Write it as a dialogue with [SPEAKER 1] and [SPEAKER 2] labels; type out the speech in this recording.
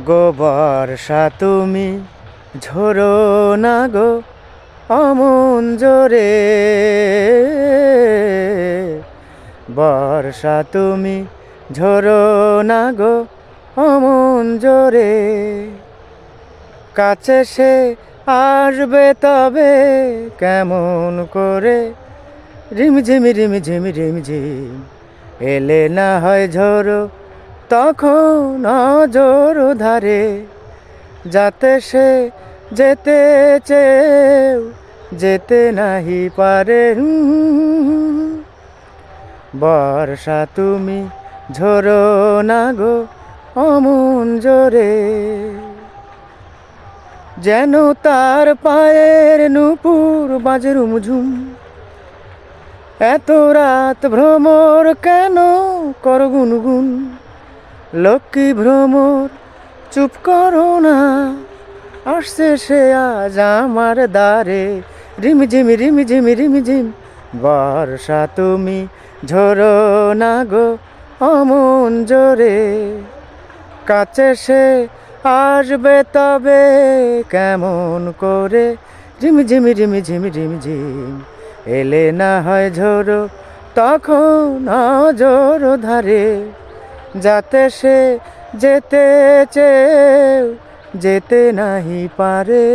[SPEAKER 1] ওগো বর্ষা তুমি ঝরো না গো অমন জোরে, বর্ষা তুমি ঝরো না গো অমন জোরে। কাছে সে আসবে তবে কেমন করে, রিমঝিমি রিমঝিমি রিমঝিম এলে না হয় ঝড়ো, তখন অঝোর ধারে যাতে সে যেতে চেয়েও যেতে নাহি পারে। বর্ষা তুমি ঝরো না গো অমন জোরে, যেন তার পায়ের নূপুর বাজে রুমঝুম। এত রাত ভ্রমর কেন কর গুনগুন, লক্ষ্মী ভ্রমর চুপ করো না, আসছে সে আজ আমার দ্বারে। রিমঝিমি রিমঝিমি রিমঝিম বর্ষা তুমি ঝরো না গো অমন জোরে। কাছে সে আসবে তবে কেমন করে, রিমঝিমি রিমঝিমি রিমঝিম এলে না হয় ঝড়ো, তখন অঝোর ধারে যাতে সে যেতে চেয়েও যেতে নাহি পারে।